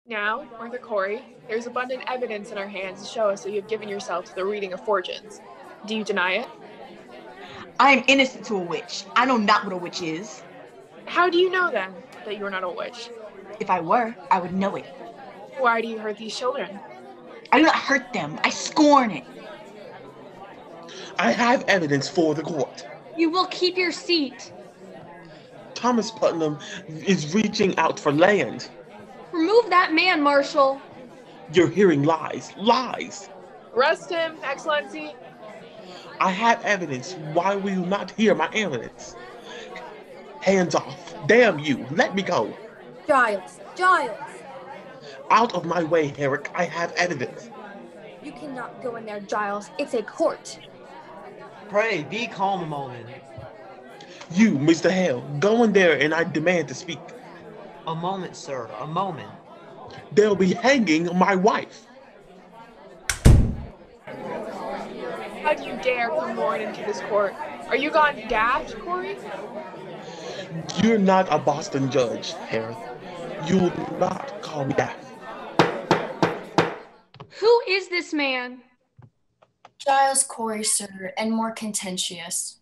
Now, Martha Corey, there's abundant evidence in our hands to show us that you have given yourself to the reading of fortunes. Do you deny it? I am innocent to a witch. I know not what a witch is. How do you know, then, that you are not a witch? If I were, I would know it. Why do you hurt these children? I do not hurt them. I scorn it. I have evidence for the court. You will keep your seat. Thomas Putnam is reaching out for land. Remove that man, Marshal. You're hearing lies. Lies. Arrest him, Excellency. I have evidence. Why will you not hear my evidence? Hands off. Damn you. Let me go. Giles. Giles. Out of my way, Herrick. I have evidence. You cannot go in there, Giles. It's a court. Pray, be calm a moment. You, Mr. Hale, go in there and I demand to speak. A moment, sir, a moment. They'll be hanging my wife. How do you dare come roaring into this court? Are you gone daft, Corey? You're not a Boston judge, Harry. You will not call me that. Who is this man? Giles Corey, sir, and more contentious.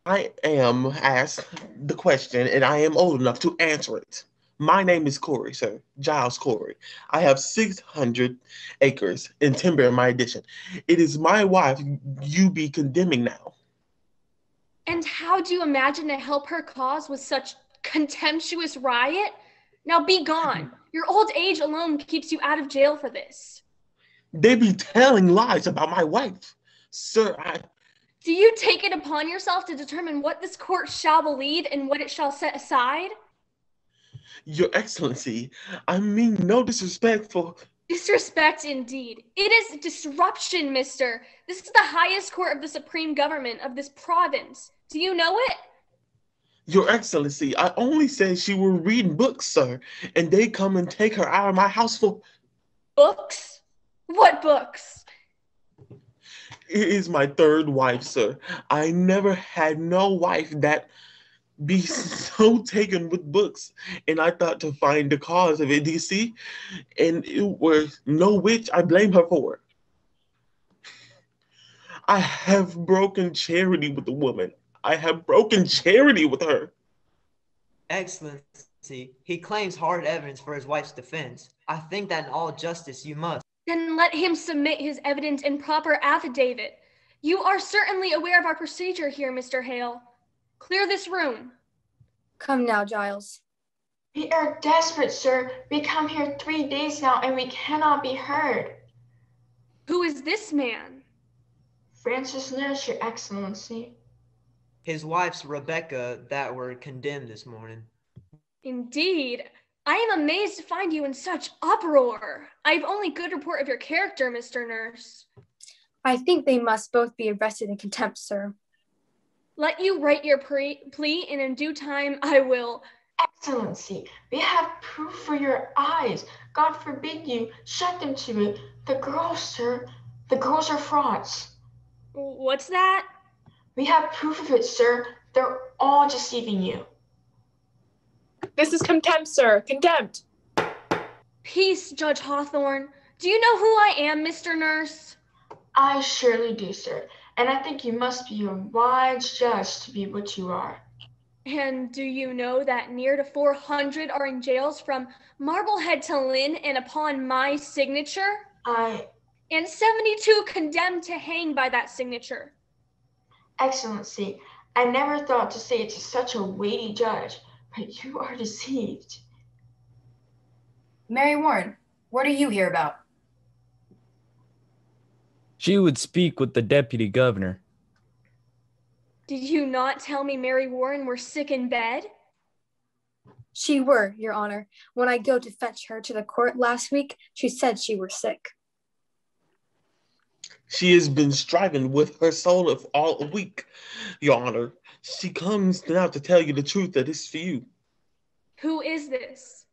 I am asked the question, and I am old enough to answer it. My name is Corey, sir. Giles Corey. I have 600 acres in timber in my addition. It is my wife you be condemning now. And how do you imagine to help her cause with such contemptuous riot? Now be gone. Your old age alone keeps you out of jail for this. They be telling lies about my wife. Sir, Do you take it upon yourself to determine what this court shall believe and what it shall set aside? Your Excellency, I mean no disrespect for... Disrespect indeed. It is disruption, mister. This is the highest court of the supreme government of this province. Do you know it? Your Excellency, I only said she were reading books, sir, and they come and take her out of my house for... Books? What books? It is my third wife, sir. I never had no wife that be so taken with books, and I thought to find the cause of it, do you see? And it was no witch I blame her for. I have broken charity with the woman. I have broken charity with her. Excellency, he claims hard evidence for his wife's defense. I think that in all justice you must. Then let him submit his evidence in proper affidavit. You are certainly aware of our procedure here, Mr. Hale. Clear this room. Come now, Giles. We are desperate, sir. We come here 3 days now and we cannot be heard. Who is this man? Francis Nurse, Your Excellency. His wife's Rebecca that were condemned this morning. Indeed. I am amazed to find you in such uproar. I have only good report of your character, Mr. Nurse. I think they must both be arrested in contempt, sir. Let you write your plea, and in due time I will. Excellency, we have proof for your eyes. God forbid you shut them to it. The girls, sir, the girls are frauds. What's that? We have proof of it, sir. They're all deceiving you. This is contempt, sir. Contempt. Peace, Judge Hawthorne. Do you know who I am, Mr. Nurse? I surely do, sir. And I think you must be a wise judge to be what you are. And do you know that near to 400 are in jails from Marblehead to Lynn and upon my signature? And 72 condemned to hang by that signature. Excellency, I never thought to say it to such a weighty judge, but you are deceived. Mary Warren, what are you here about? She would speak with the deputy governor. Did you not tell me Mary Warren were sick in bed? She were, Your Honor. When I go to fetch her to the court last week, she said she were sick. She has been striving with her soul of all week, Your Honor. She comes now to tell you the truth that is for you. Who is this?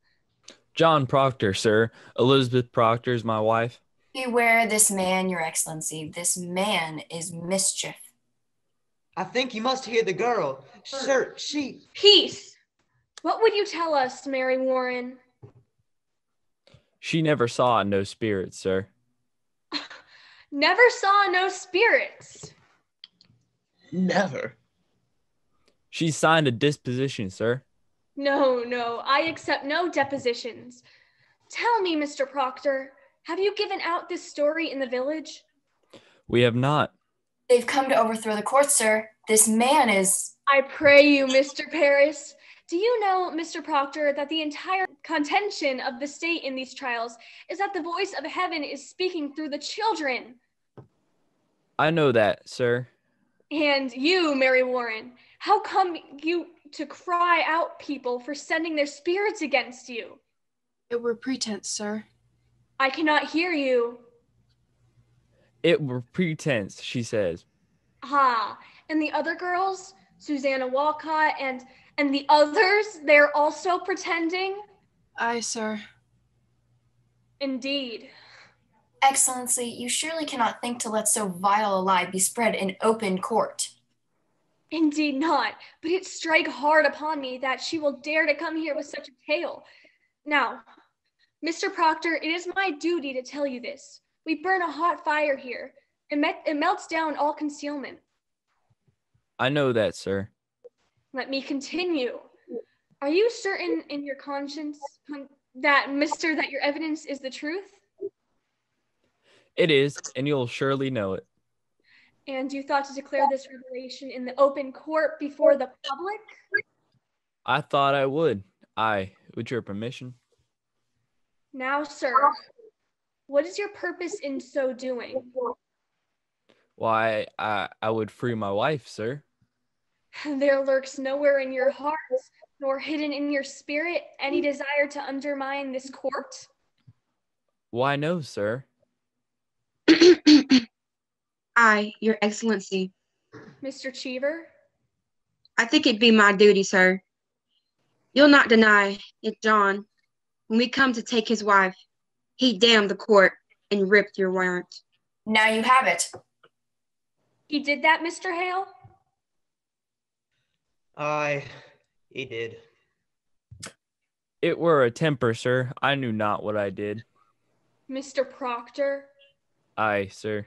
John Proctor, sir. Elizabeth Proctor is my wife. Beware this man, Your Excellency. This man is mischief. I think you must hear the girl. Sir, she... Peace! What would you tell us, Mary Warren? She never saw no spirits, sir. Never saw no spirits. Never. She signed a disposition, sir. No, I accept no depositions. Tell me, Mr. Proctor, have you given out this story in the village? We have not. They've come to overthrow the court, sir. This man is... I pray you, Mr. Paris. Do you know, Mr. Proctor, that the entire contention of the state in these trials is that the voice of heaven is speaking through the children? I know that, sir. And you, Mary Warren, how come you to cry out people for sending their spirits against you? It were pretense, sir. I cannot hear you. It were pretense, she says. Ah, and the other girls, Susanna Walcott and the others, they're also pretending? Aye, sir. Indeed. Excellency, you surely cannot think to let so vile a lie be spread in open court. Indeed not, but it strike hard upon me that she will dare to come here with such a tale. Now, Mr. Proctor, it is my duty to tell you this. We burn a hot fire here. It melts down all concealment. I know that, sir. Let me continue. Are you certain in your conscience that your evidence is the truth? It is, and you'll surely know it. And you thought to declare this revelation in the open court before the public? I thought I would. Aye, with your permission. Now, sir, what is your purpose in so doing? Why, I would free my wife, sir. There lurks nowhere in your heart, nor hidden in your spirit, any desire to undermine this court? Why, no, sir. Aye, Your Excellency. Mr. Cheever? I think it be my duty, sir. You'll not deny it, John. When we come to take his wife, he damned the court and ripped your warrant. Now you have it. He did that, Mr. Hale? Aye, he did. It were a temper, sir. I knew not what I did. Mr. Proctor? Aye, sir.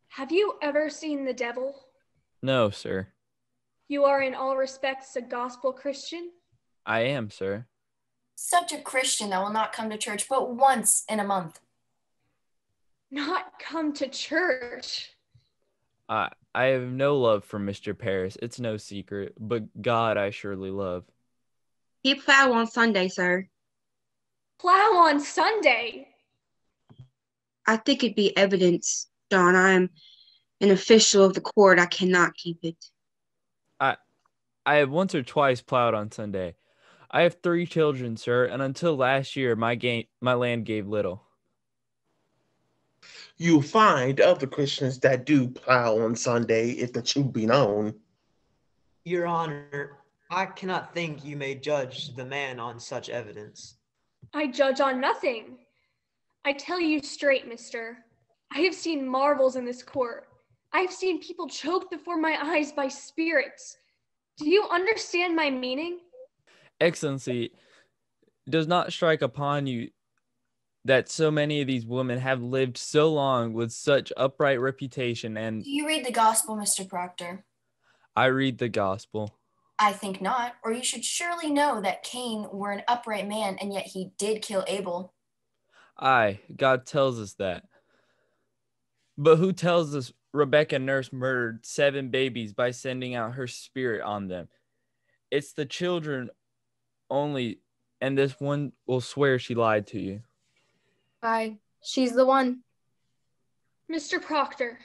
Have you ever seen the devil? No, sir. You are in all respects a gospel Christian? I am, sir. Such a Christian that will not come to church but once in a month. Not come to church? I have no love for Mr. Paris. It's no secret, but God I surely love. He plow on Sunday, sir. Plow on Sunday? I think it be evidence, John. I am an official of the court. I cannot keep it. I have once or twice plowed on Sunday. I have 3 children, sir, and until last year, my land gave little. You'll find other Christians that do plow on Sunday, if the truth be known. Your Honor, I cannot think you may judge the man on such evidence. I judge on nothing. I tell you straight, mister. I have seen marvels in this court. I have seen people choked before my eyes by spirits. Do you understand my meaning? Excellency, does not strike upon you that so many of these women have lived so long with such upright reputation and... Do you read the gospel, Mr. Proctor? I read the gospel. I think not, or you should surely know that Cain were an upright man, and yet he did kill Abel. Aye, God tells us that. But who tells us Rebecca Nurse murdered 7 babies by sending out her spirit on them? It's the children only, and this one will swear she lied to you. Aye, she's the one. Mr. Proctor,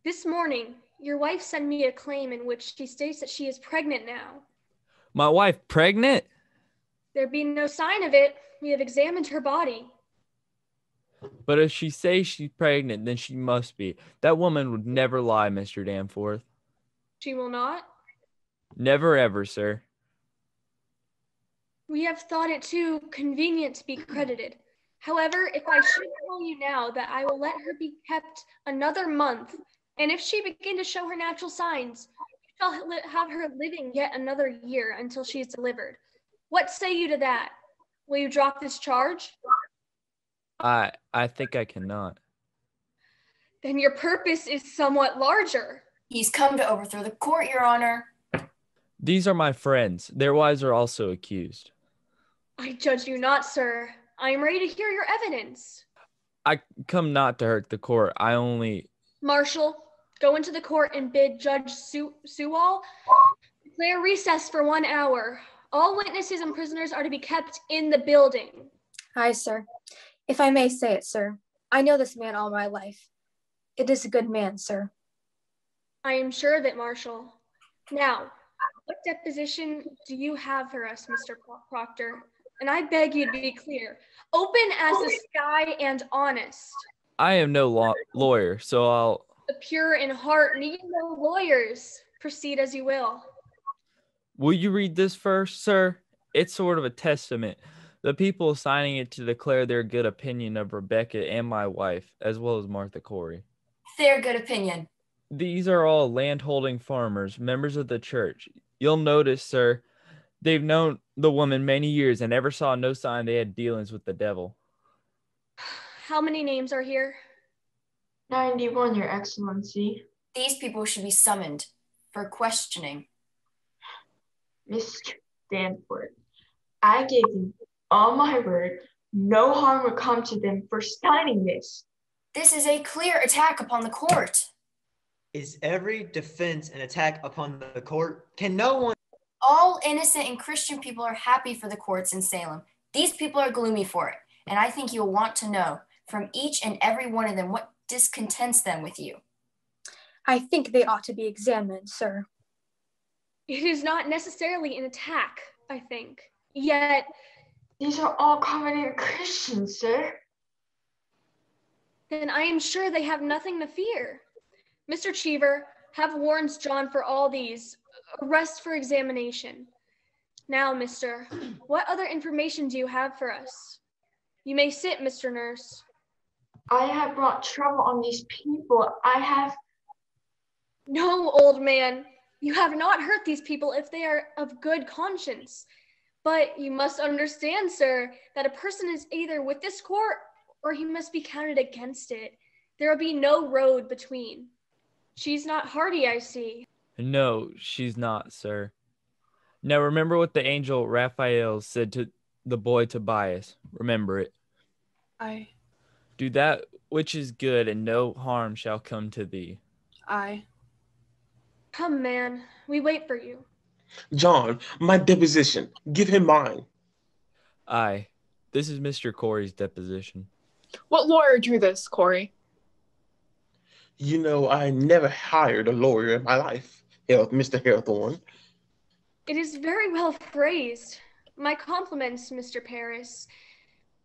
this morning, your wife sent me a claim in which she states that she is pregnant now. My wife pregnant? There be no sign of it. We have examined her body. But if she says she's pregnant, then she must be. That woman would never lie, Mr. Danforth. She will not? Never ever, sir. We have thought it too convenient to be credited. However, if I should tell you now that I will let her be kept another month, and if she begin to show her natural signs, you shall have her living yet another year until she is delivered. What say you to that? Will you drop this charge? I think I cannot. Then your purpose is somewhat larger. He's come to overthrow the court, Your Honor. These are my friends. Their wives are also accused. I judge you not, sir. I am ready to hear your evidence. I come not to hurt the court. I only... Marshal, go into the court and bid Judge Sewall declare recess for 1 hour. All witnesses and prisoners are to be kept in the building. Aye, sir. If I may say it, sir, I know this man all my life. It is a good man, sir. I am sure of it, Marshal. Now, what deposition do you have for us, Mr. Proctor? And I beg you to be clear, open as the sky and honest. I am no lawyer, so I'll... The pure in heart need no lawyers. Proceed as you will. Will you read this first, sir? It's sort of a testament. The people signing it to declare their good opinion of Rebecca and my wife, as well as Martha Corey. Their good opinion. These are all landholding farmers, members of the church. You'll notice, sir, they've known the woman many years and never saw no sign they had dealings with the devil. How many names are here? 91, Your Excellency. These people should be summoned for questioning. Mr. Stanford, I gave you all my word. No harm will come to them for signing this. This is a clear attack upon the court. Is every defense an attack upon the court? Can no one... All innocent and Christian people are happy for the courts in Salem. These people are gloomy for it. And I think you'll want to know from each and every one of them what discontents them with you. I think they ought to be examined, sir. It is not necessarily an attack, I think. Yet... These are all covenant Christians, sir. Then I am sure they have nothing to fear. Mr. Cheever, have warrants drawn for all these. Arrest for examination. Now, mister, what other information do you have for us? You may sit, Mr. Nurse. I have brought trouble on these people. No, old man. You have not hurt these people if they are of good conscience. But you must understand, sir, that a person is either with this court or he must be counted against it. There will be no road between. She's not hardy, I see. No, she's not, sir. Now remember what the angel Raphael said to the boy Tobias. Remember it. Aye. Do that which is good, and no harm shall come to thee. Aye. Come, man. We wait for you. John, my deposition. Give him mine. Aye. This is Mr. Corey's deposition. What lawyer drew this, Corey? You know, I never hired a lawyer in my life, Mr. Hailthorne. It is very well phrased. My compliments, Mr. Paris.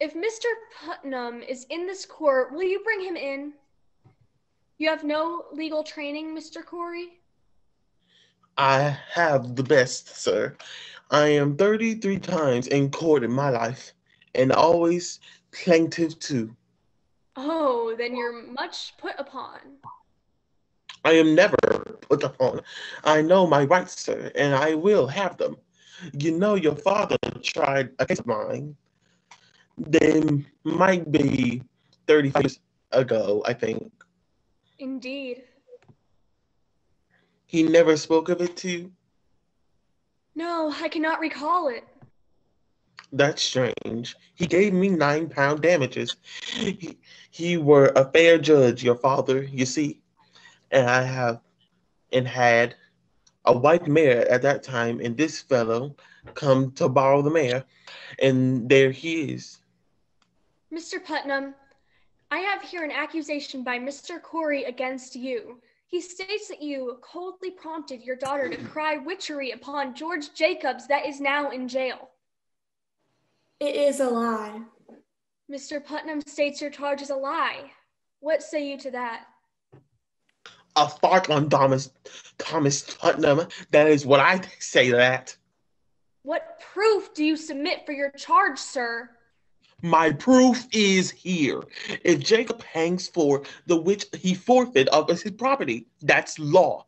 If Mr. Putnam is in this court, will you bring him in? You have no legal training, Mr. Corey? I have the best, sir. I am 33 times in court in my life, and always plaintiff too. Oh, then you're much put upon. I am never put upon. I know my rights, sir, and I will have them. You know, your father tried a case of mine. They might be 35 years ago, I think. Indeed. He never spoke of it to you? No, I cannot recall it. That's strange. He gave me £9 damages. He were a fair judge, your father, you see. And I have and had a white mare at that time, and this fellow come to borrow the mare, and there he is. Mr. Putnam, I have here an accusation by Mr. Corey against you. He states that you coldly prompted your daughter to cry witchery upon George Jacobs that is now in jail. It is a lie. Mr. Putnam states your charge is a lie. What say you to that? A fart on Thomas Putnam. That is what I say to that. What proof do you submit for your charge, sir? My proof is here. If Jacob hangs for the which he forfeit of his property, that's law.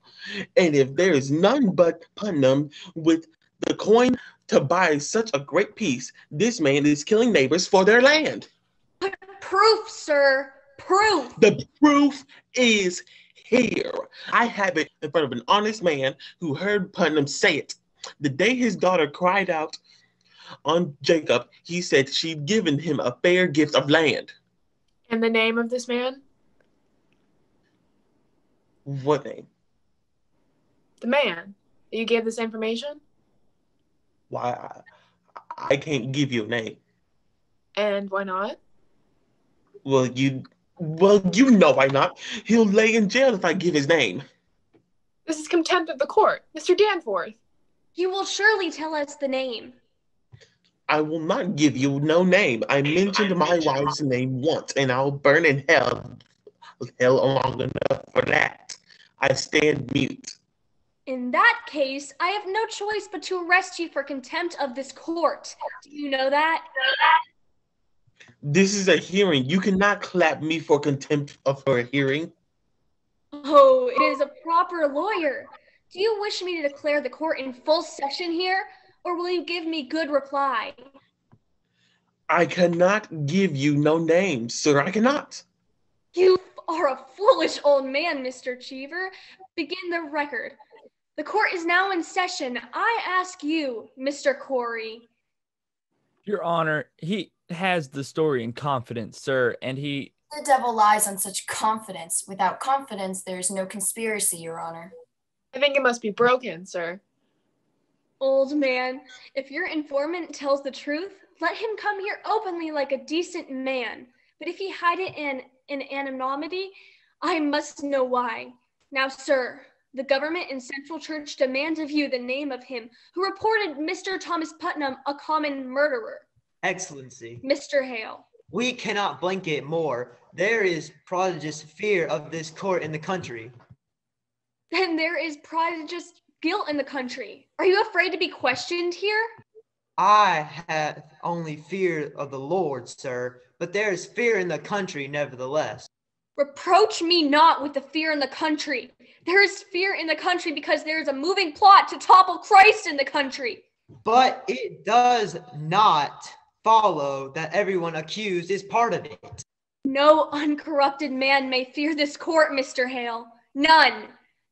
And if there is none but Putnam with the coin to buy such a great piece, this man is killing neighbors for their land. What Proof, sir. Proof. The proof is here. I have it in front of an honest man who heard Putnam say it. The day his daughter cried out on Jacob, he said she'd given him a fair gift of land. And the name of this man? What name? The man. You gave this information? Why, I can't give you a name. And why not? Well, you know why not. He'll lay in jail if I give his name. This is contempt of the court. Mr. Danforth. You will surely tell us the name. I will not give you no name. I mentioned my wife's name once, and I'll burn in hell long enough for that. I stand mute. In that case, I have no choice but to arrest you for contempt of this court. Do you know that? This is a hearing. You cannot clap me for contempt of a hearing. Oh, it is a proper lawyer. Do you wish me to declare the court in full session here, or will you give me good reply? I cannot give you no name, sir. I cannot. You are a foolish old man, Mr. Cheever. Begin the record. The court is now in session. I ask you, Mr. Corey. Your Honor, he has the story in confidence, sir, and he... The devil lies on such confidence. Without confidence, there is no conspiracy, Your Honor. I think it must be broken, sir. Old man, if your informant tells the truth, let him come here openly like a decent man. But if he hide it in anonymity, I must know why. Now, sir, the government and Central Church demand of you the name of him who reported Mr. Thomas Putnam a common murderer. Excellency. Mr. Hale. We cannot blanket more. There is prodigious fear of this court in the country. Then there is prodigious guilt in the country. Are you afraid to be questioned here? I have only fear of the Lord, sir, but there is fear in the country nevertheless. Reproach me not with the fear in the country. There is fear in the country because there is a moving plot to topple Christ in the country. But it does not follow that everyone accused is part of it. No uncorrupted man may fear this court, Mr. Hale. None.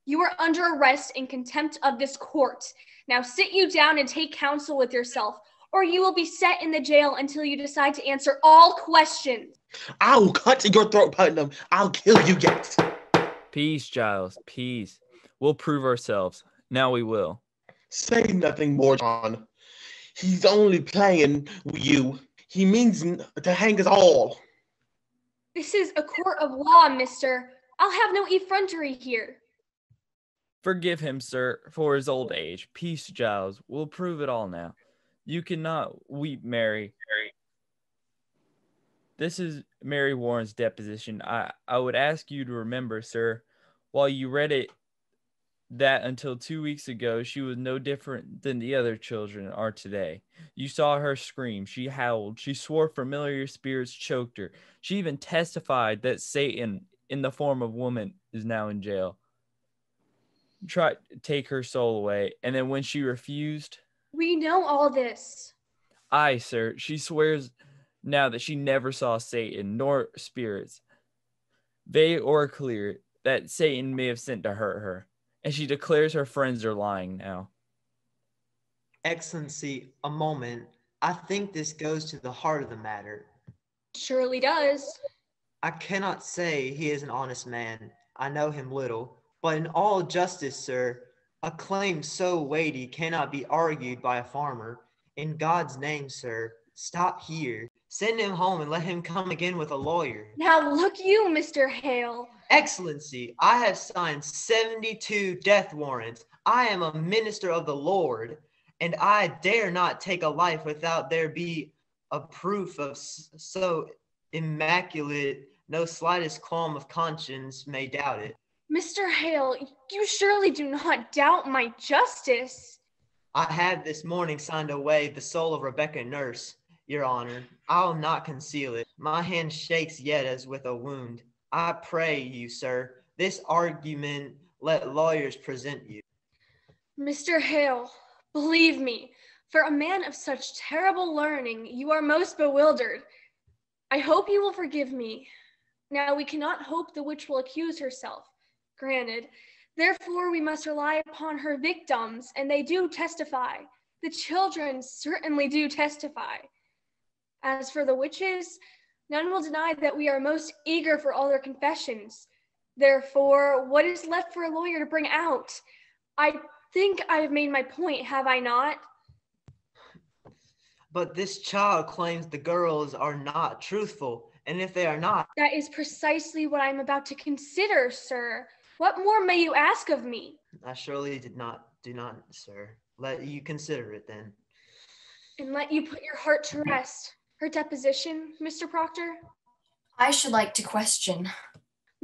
You are under arrest in contempt of this court. Now sit you down and take counsel with yourself, or you will be set in the jail until you decide to answer all questions. I'll cut your throat, Putnam. I'll kill you yet. Peace, Giles, peace. We'll prove ourselves. Now we will. Say nothing more, John. He's only playing with you. He means to hang us all. This is a court of law, mister. I'll have no effrontery here. Forgive him, sir, for his old age. Peace, Giles. We'll prove it all now. You cannot weep, Mary. This is Mary Warren's deposition. I would ask you to remember, sir, while you read it, that until 2 weeks ago, she was no different than the other children are today. You saw her scream. She howled. She swore familiar spirits choked her. She even testified that Satan, in the form of woman, is now in jail. Tried to take her soul away, and then when she refused... We know all this. Aye, sir. She swears now that she never saw Satan, nor spirits, vague or clear, that Satan may have sent to hurt her. And she declares her friends are lying now. Excellency, a moment. I think this goes to the heart of the matter. Surely does. I cannot say he is an honest man. I know him little. But in all justice, sir, a claim so weighty cannot be argued by a farmer. In God's name, sir, stop here. Send him home and let him come again with a lawyer. Now look you, Mr. Hale. Excellency, I have signed 72 death warrants. I am a minister of the Lord, and I dare not take a life without there be a proof of so immaculate no slightest qualm of conscience may doubt it. Mr. Hale, you surely do not doubt my justice. I have this morning signed away the soul of Rebecca Nurse, Your Honor. I'll not conceal it. My hand shakes yet as with a wound. I pray you, sir, this argument let lawyers present you. Mr. Hale, believe me, for a man of such terrible learning, you are most bewildered. I hope you will forgive me. Now we cannot hope the witch will accuse herself. Granted. Therefore, we must rely upon her victims, and they do testify. The children certainly do testify. As for the witches, none will deny that we are most eager for all their confessions. Therefore, what is left for a lawyer to bring out? I think I have made my point, have I not? But this child claims the girls are not truthful, and if they are not... That is precisely what I am about to consider, sir. What more may you ask of me? I surely do not, sir. Let you consider it then. And let you put your heart to rest. Her deposition, Mr. Proctor? I should like to question.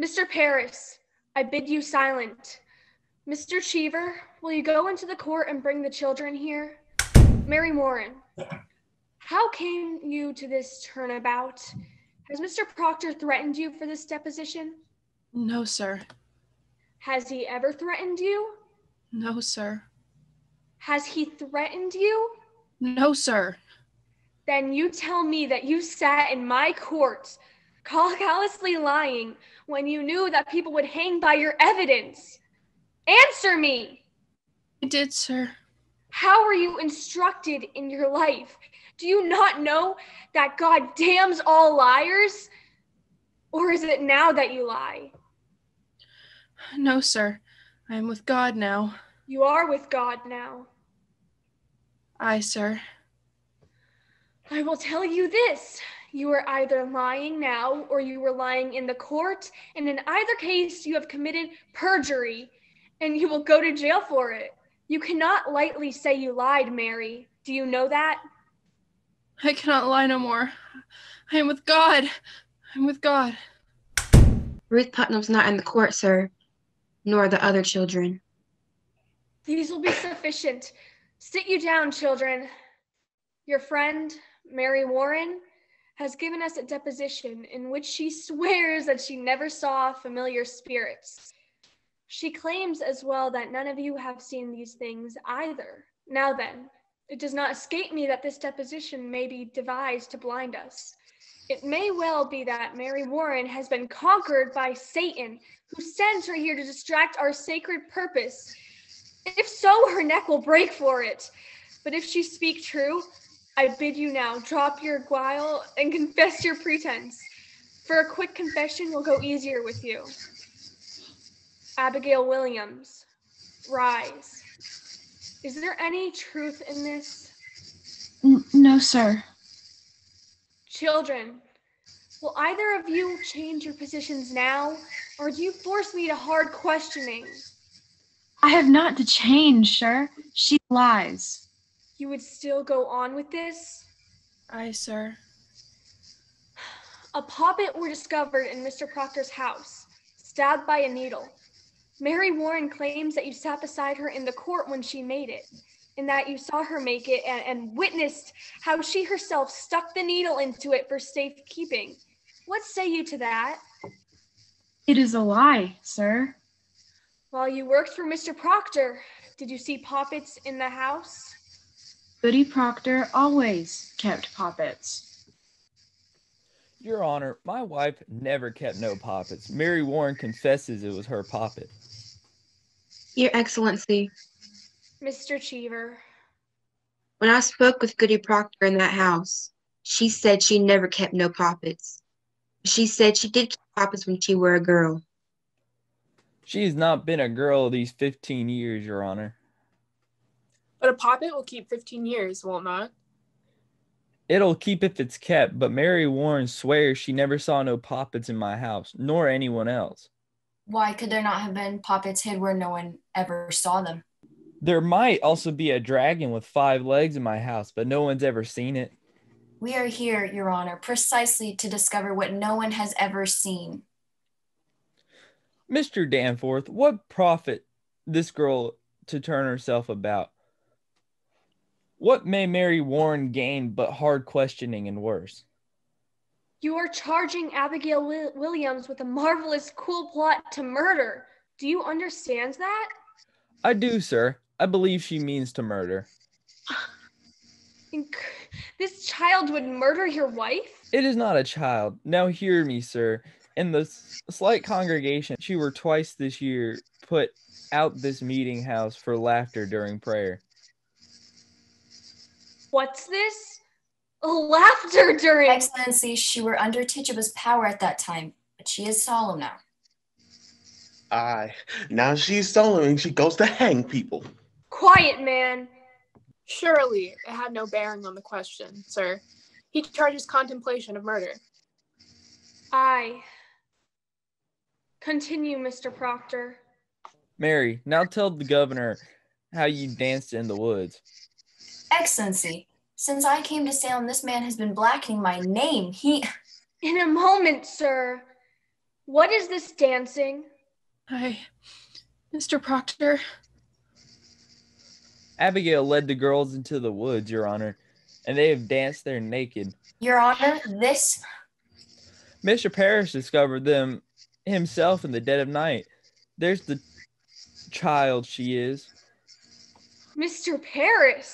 Mr. Paris, I bid you silent. Mr. Cheever, will you go into the court and bring the children here? Mary Warren, how came you to this turnabout? Has Mr. Proctor threatened you for this deposition? No, sir. Has he ever threatened you? No, sir. Has he threatened you? No, sir. Then you tell me that you sat in my court, callously lying when you knew that people would hang by your evidence. Answer me! I did, sir. How were you instructed in your life? Do you not know that God damns all liars? Or is it now that you lie? No, sir. I am with God now. You are with God now. Aye, sir. I will tell you this. You are either lying now or you were lying in the court, and in either case you have committed perjury, and you will go to jail for it. You cannot lightly say you lied, Mary. Do you know that? I cannot lie no more. I am with God. I'm with God. Ruth Putnam's not in the court, sir, nor the other children. These will be sufficient. Sit you down, children. Your friend, Mary Warren, has given us a deposition in which she swears that she never saw familiar spirits. She claims as well that none of you have seen these things either. Now then, it does not escape me that this deposition may be devised to blind us. It may well be that Mary Warren has been conquered by Satan, who sends her here to distract our sacred purpose. If so, her neck will break for it. But if she speak true, I bid you now drop your guile and confess your pretense. For a quick confession will go easier with you. Abigail Williams, rise. Is there any truth in this? No, sir. Children, will either of you change your positions now, or do you force me to hard questioning? I have not to change, sir. She lies. You would still go on with this? Aye, sir. A poppet were discovered in Mr. Proctor's house, stabbed by a needle. Mary Warren claims that you sat beside her in the court when she made it, and that you saw her make it and witnessed how she herself stuck the needle into it for safekeeping. What say you to that? It is a lie, sir. While you worked for Mr. Proctor, did you see poppets in the house? Goody Proctor always kept poppets. Your Honor, my wife never kept no poppets. Mary Warren confesses it was her poppet. Your Excellency, Mr. Cheever. when I spoke with Goody Proctor in that house, she said she never kept no poppets. She said she did keep poppets when she were a girl. She has not been a girl these 15 years, Your Honor. But a poppet will keep 15 years, will it not? It'll keep if it's kept, but Mary Warren swears she never saw no poppets in my house, nor anyone else. Why could there not have been poppets hid where no one ever saw them? There might also be a dragon with 5 legs in my house, but no one's ever seen it. We are here, Your Honor, precisely to discover what no one has ever seen. Mr. Danforth, what profit this girl to turn herself about? What may Mary Warren gain but hard questioning and worse? You are charging Abigail Williams with a marvelous, cool plot to murder. Do you understand that? I do, sir. I believe she means to murder. This child would murder your wife? It is not a child. Now hear me, sir. In the slight congregation, she were twice this year put out this meeting house for laughter during prayer. What's this? Laughter during... Excellency, she were under Tituba's power at that time, but she is solemn now. Aye, now she's solemn and she goes to hang people. Quiet, man. Surely it had no bearing on the question, sir. He charges contemplation of murder. Aye. Continue, Mr. Proctor. Mary, now tell the governor how you danced in the woods. Excellency, since I came to Salem, this man has been blackening my name. In a moment, sir. What is this dancing? Mr. Proctor. Abigail led the girls into the woods, Your Honor, and they have danced there naked. Your Honor, this... Mr. Parrish discovered them himself in the dead of night. There's the child she is. Mr. Parrish!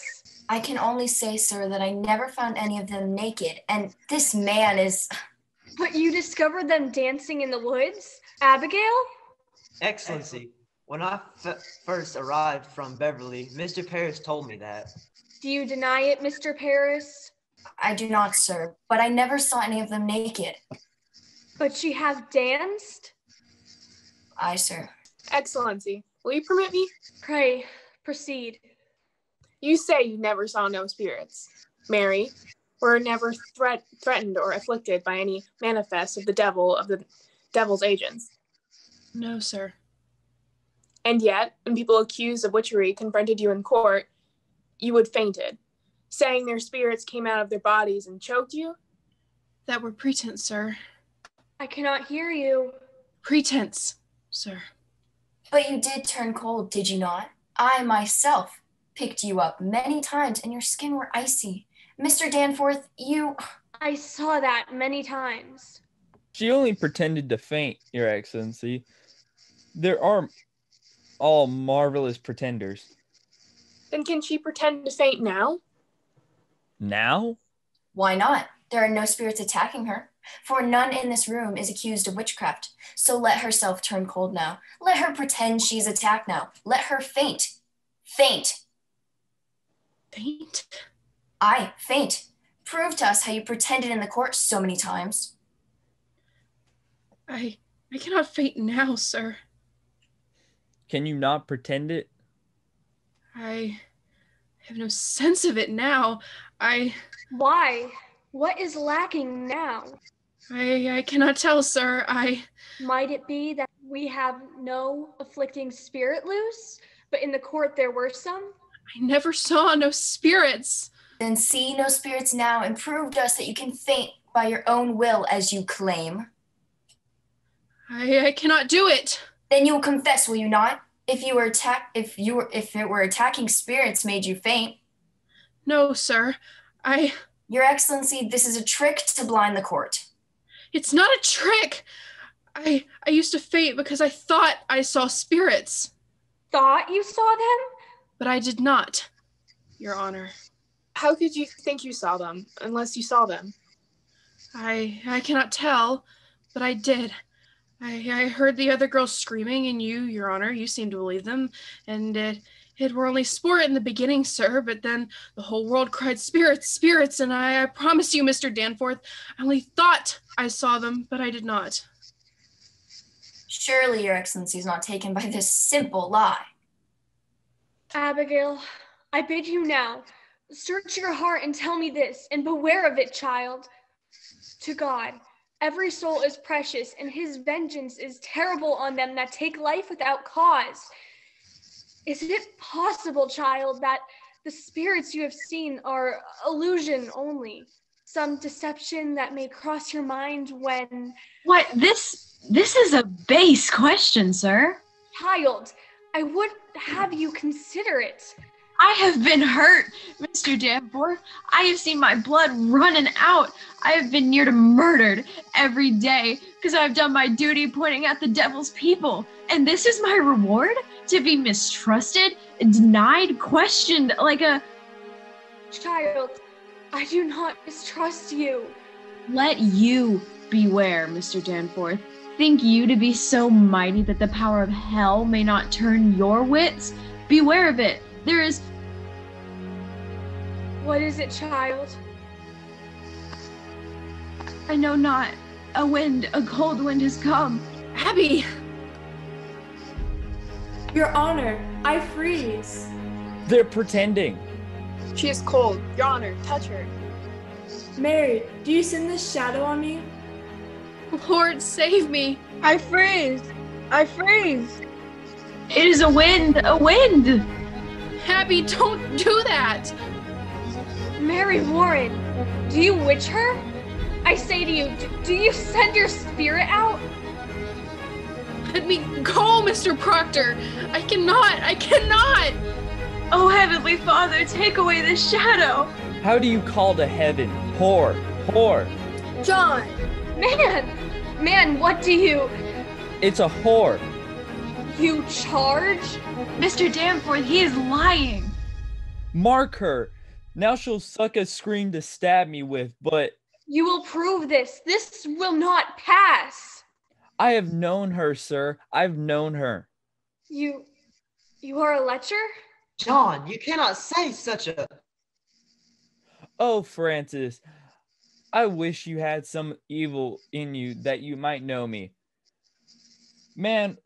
I can only say, sir, that I never found any of them naked, and this man is... But you discovered them dancing in the woods? Abigail? Excellency, when I first arrived from Beverly, Mr. Parrish told me that. Do you deny it, Mr. Parrish? I do not, sir, but I never saw any of them naked. But she have danced? Aye, sir. Excellency, will you permit me? Pray, proceed. You say you never saw no spirits. Mary, were never threatened or afflicted by any manifest of the devil's agents. No, sir. And yet, when people accused of witchery confronted you in court, you had fainted, saying their spirits came out of their bodies and choked you? That were pretense, sir. I cannot hear you. Pretense, sir. But you did turn cold, did you not? I myself picked you up many times and your skin were icy. Mr. Danforth, I saw that many times. She only pretended to faint, Your Excellency. There are all marvelous pretenders. Then can she pretend to faint now? Now? Why not? There are no spirits attacking her, for none in this room is accused of witchcraft. So let herself turn cold now. Let her pretend she's attacked now. Let her faint. Faint. Faint? Aye, faint. Prove to us how you pretended in the court so many times. I cannot faint now, sir. Can you not pretend it? I have no sense of it now. Why? What is lacking now? I cannot tell, sir. Might it be that we have no afflicting spirit loose, but in the court there were some? I never saw no spirits. Then see no spirits now and prove to us that you can faint by your own will as you claim. I cannot do it. Then you will confess, will you not? If it were attacking spirits made you faint. No, sir. Your Excellency, this is a trick to blind the court. It's not a trick. I used to faint because I thought I saw spirits. Thought you saw them? But I did not, Your Honor. How could you think you saw them, unless you saw them? I cannot tell, but I did. I heard the other girls screaming, and you, Your Honor, you seemed to believe them, and it were only sport in the beginning, sir, but then the whole world cried, spirits, spirits, and I promise you, Mr. Danforth, I only thought I saw them, but I did not. Surely Your Excellency is not taken by this simple lie. Abigail, I bid you now, search your heart and tell me this, and beware of it, child. To God, every soul is precious, and his vengeance is terrible on them that take life without cause. Is it possible, child, that the spirits you have seen are illusion only? Some deception that may cross your mind when... What? This is a base question, sir. Child, I would have you consider it. I have been hurt, Mr. Danforth. I have seen my blood running out. I have been near to murdered every day because I've done my duty pointing at the devil's people. And this is my reward? To be mistrusted, denied, questioned like a... Child, I do not mistrust you. Let you beware, Mr. Danforth. Think you to be so mighty that the power of hell may not turn your wits? Beware of it. There is... What is it, child? I know not. A cold wind has come. Abby! Your Honor, I freeze. They're pretending. She is cold. Your Honor, touch her. Mary, do you send this shadow on me? Lord, save me. I freeze. I freeze. It is a wind. A wind. Abby, don't do that. Mary Warren, do you witch her? I say to you, do you send your spirit out? Let me go, Mr. Proctor. I cannot. Oh, Heavenly Father, take away this shadow. How do you call to heaven? Whore. John! Man, what do you... It's a whore. You charge? Mr. Danforth, he is lying. Mark her. Now she'll suck a screen to stab me with, but... You will prove this. This will not pass. I have known her, sir. I've known her. You are a lecher? John, you cannot say such a... Oh, Francis, I wish you had some evil in you that you might know me. Man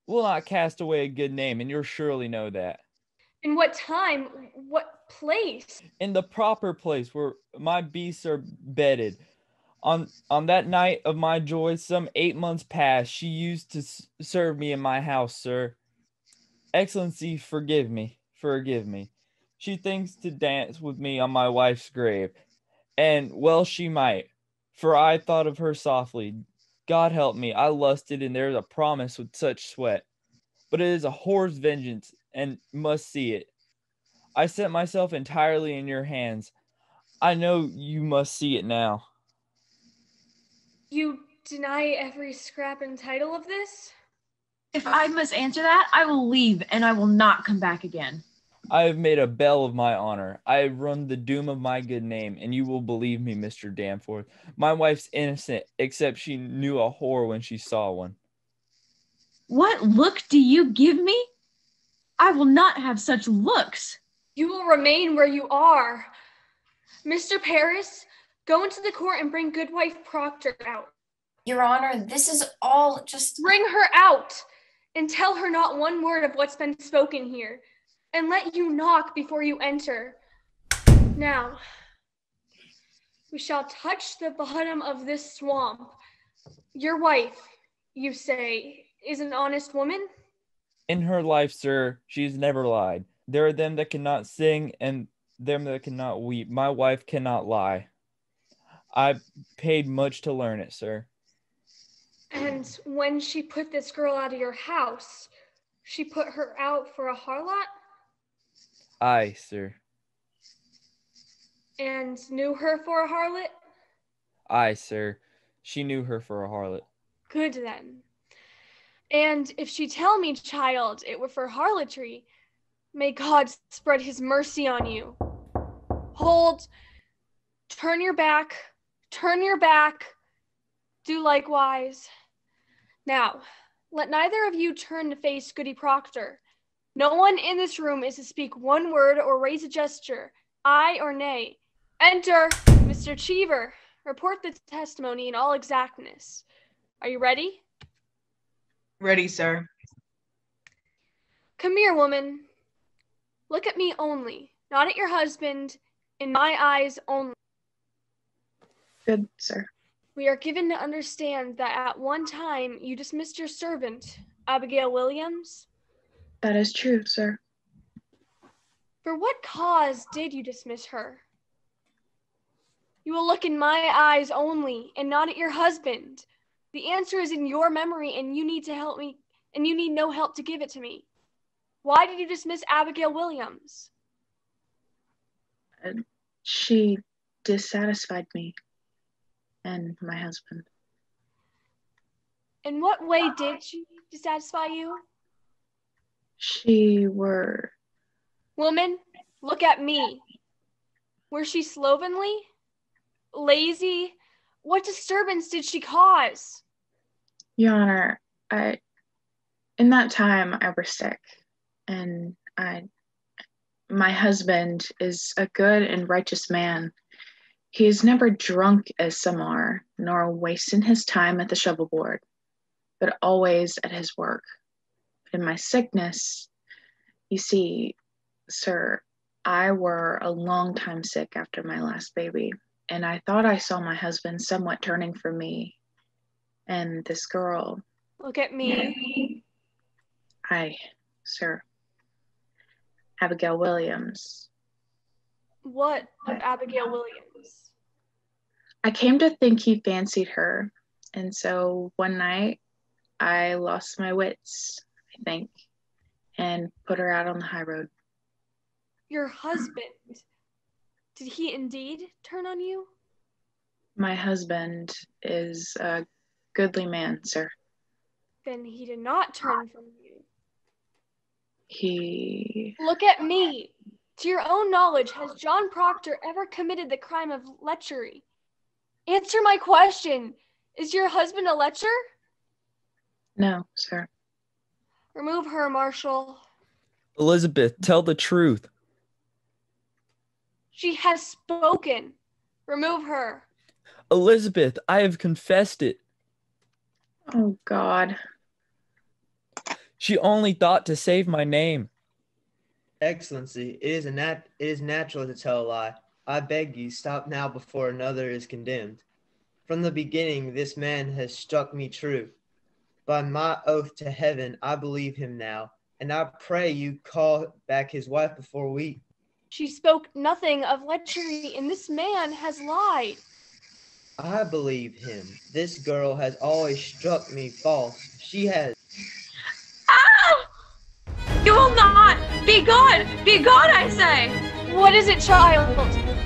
will not cast away a good name, and you'll surely know that. In what time? What place? In the proper place where my beasts are bedded. On that night of my joy, some 8 months past, she used to serve me in my house, sir. Excellency, forgive me. She thinks to dance with me on my wife's grave, and well she might, for I thought of her softly. God help me, I lusted, and there's a promise with such sweat. But it is a whore's vengeance, and must see it. I set myself entirely in your hands. I know you must see it now. You deny every scrap and title of this? If I must answer that, I will leave, and I will not come back again. I have made a bell of my honor. I have run the doom of my good name, and you will believe me, Mr. Danforth. My wife's innocent, except she knew a whore when she saw one. What look do you give me? I will not have such looks. You will remain where you are. Mr. Paris, go into the court and bring Goodwife Proctor out. Your Honor, this is all just... Bring her out and tell her not one word of what's been spoken here, and let you knock before you enter. Now, we shall touch the bottom of this swamp. Your wife, you say, is an honest woman? In her life, sir, she's never lied. There are them that cannot sing and them that cannot weep. My wife cannot lie. I paid much to learn it, sir. And when she put this girl out of your house, she put her out for a harlot? Aye, sir. And knew her for a harlot? Aye, sir. She knew her for a harlot. Good then. And if she tell me, child, it were for harlotry, may God spread his mercy on you. Hold, turn your back, do likewise. Now, let neither of you turn to face Goody Proctor. No one in this room is to speak one word or raise a gesture, aye or nay. Enter, Mr. Cheever. Report the testimony in all exactness. Are you ready? Ready, sir. Come here, woman. Look at me only, not at your husband, in my eyes only. Good, sir. We are given to understand that at one time you dismissed your servant, Abigail Williams. That is true, sir. For what cause did you dismiss her? You will look in my eyes only, and not at your husband. The answer is in your memory, and you need to help me, and you need no help to give it to me. Why did you dismiss Abigail Williams? She dissatisfied me and my husband. In what way did she dissatisfy you? She were... Woman, look at me. Was she slovenly? Lazy? What disturbance did she cause? Your Honor, in that time I was sick, and my husband is a good and righteous man. He is never drunk as some are, nor wasting his time at the shovel board, but always at his work. In my sickness, you see, sir, I were a long time sick after my last baby, and I thought I saw my husband somewhat turning from me and this girl. Look at me. Sir, Abigail Williams. What of Abigail Williams? I came to think he fancied her, and so one night I lost my wits, I think, and put her out on the high road. Your husband, did he indeed turn on you? My husband is a goodly man, sir. Then he did not turn from you. He... Look at me. To your own knowledge, has John Proctor ever committed the crime of lechery? Answer my question. Is your husband a lecher? No, sir. Remove her, Marshal. Elizabeth, tell the truth. She has spoken. Remove her. Elizabeth, I have confessed it. Oh, God. She only thought to save my name. Excellency, it is natural to tell a lie. I beg you, stop now before another is condemned. From the beginning, this man has struck me true. By my oath to heaven, I believe him now, and I pray you call back his wife before we... She spoke nothing of lechery, and this man has lied. I believe him. This girl has always struck me false. She has... Ah! You will not! Be gone! Be gone, I say! What is it, child?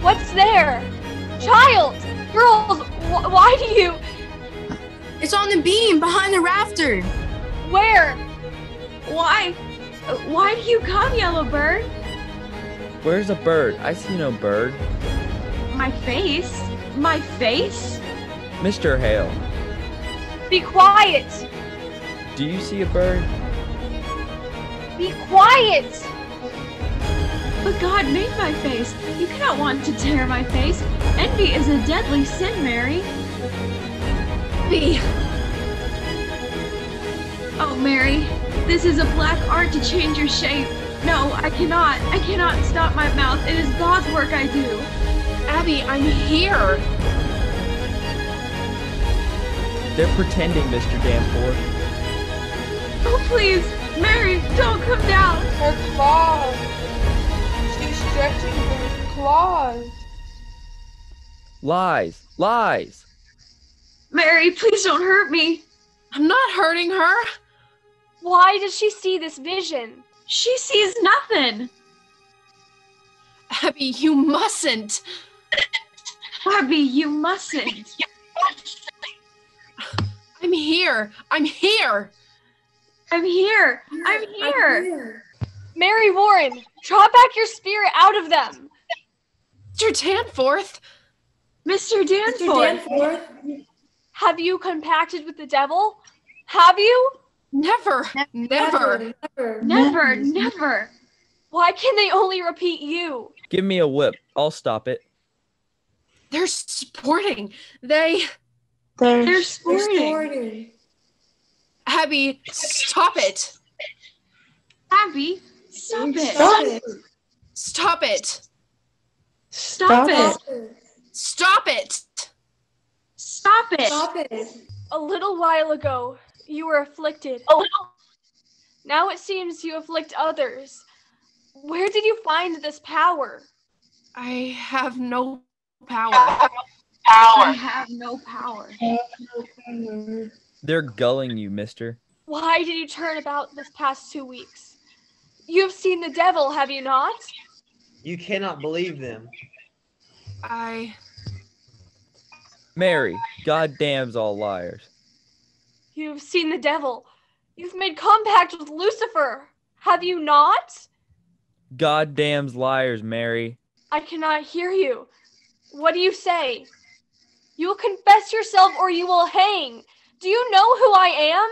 What's there? Child! Girls, why do you... It's on the beam behind the rafter. Where? Why do you come, Yellow Bird? Where's a bird? I see no bird. My face? My face? Mr. Hale. Be quiet! Do you see a bird? Be quiet! But God made my face. You cannot want to tear my face. Envy is a deadly sin, Mary. Oh, Mary, this is a black art to change your shape. No, I cannot stop my mouth. It is God's work I do. Abby, I'm here. They're pretending, Mr. Danforth. Oh, please, Mary, don't come down. Her claws. She's stretching her claws. Lies. Lies. Mary, please don't hurt me. I'm not hurting her. Why does she see this vision? She sees nothing. Abby, you mustn't. Abby, you mustn't. I'm here. I'm here. I'm here. I'm here. Mary Warren, draw back your spirit out of them. Mr. Danforth. Mr. Danforth. Have you compacted with the devil? Have you? Never. Why can they only repeat you? Give me a whip. I'll stop it. They're sporting. They're sporting. Abby, stop it. Abby, stop it. Stop it. Stop it. Stop it. Stop it. A little while ago, you were afflicted. Now it seems you afflict others. Where did you find this power? I have no power. I have no power. They're gulling you, mister. Why did you turn about this past 2 weeks? You've seen the devil, have you not? You cannot believe them. Mary, God damns all liars. You've seen the devil. You've made compact with Lucifer. Have you not? God damns liars, Mary. I cannot hear you. What do you say? You will confess yourself or you will hang. Do you know who I am?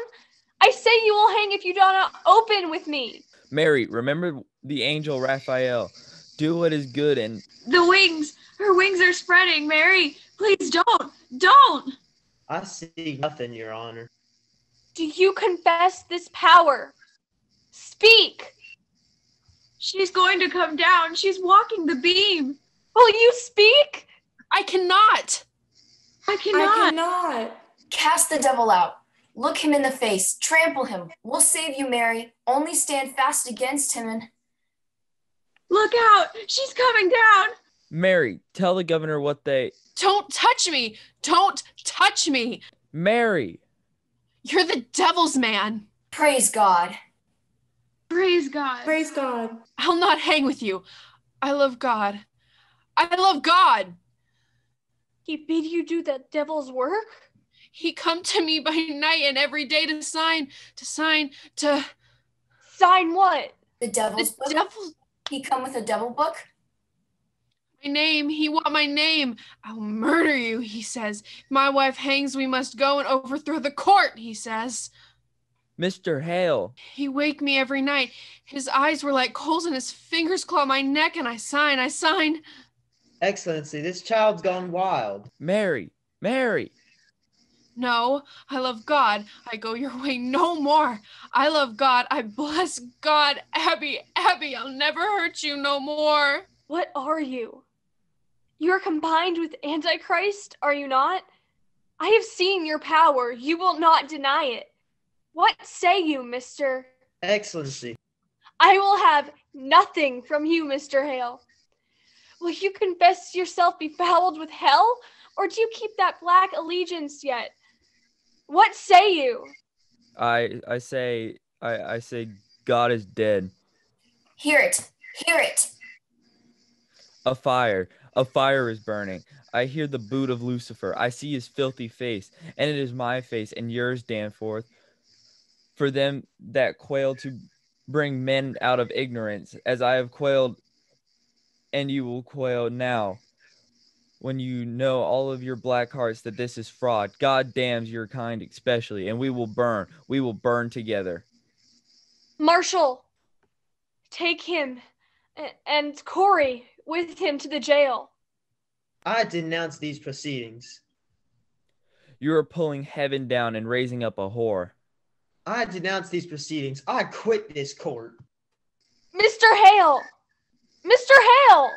I say you will hang if you do not open with me. Mary, remember the angel Raphael. Do what is good and... The wings! Her wings are spreading, Mary! Please don't! Don't! I see nothing, Your Honor. Do you confess this power? Speak! She's going to come down. She's walking the beam. Will you speak? I cannot. I cannot. I cannot. Cast the devil out. Look him in the face. Trample him. We'll save you, Mary. Only stand fast against him and... Look out! She's coming down! Mary, tell the governor what they... Don't touch me! Don't touch me! Mary! You're the devil's man. Praise God. Praise God. Praise God. I'll not hang with you. I love God. I love God. He bid you do the devil's work? He come to me by night and every day to sign. Sign what? The devil's book? He come with a devil book? My name. He want my name. I'll murder you, he says. If my wife hangs, we must go and overthrow the court, he says. Mr. Hale. He wake me every night. His eyes were like coals and his fingers claw my neck and I sign. Excellency, this child's gone wild. Mary. No, I love God. I go your way no more. I love God. I bless God. Abby, I'll never hurt you no more. What are you? You are combined with Antichrist, are you not? I have seen your power. You will not deny it. What say you, Mr. Excellency. I will have nothing from you, Mr. Hale. Will you confess yourself befouled with hell, or do you keep that black allegiance yet? What say you? I say God is dead. Hear it. A fire is burning. I hear the boot of Lucifer. I see his filthy face, and it is my face and yours, Danforth. For them that quail to bring men out of ignorance, as I have quailed, and you will quail now, when you know all of your black hearts that this is fraud. God damns your kind especially, and we will burn together. Marshal, take him and Corey with him to the jail. I denounce these proceedings. You are pulling heaven down and raising up a whore. I denounce these proceedings. I quit this court. Mr. Hale! Mr. Hale!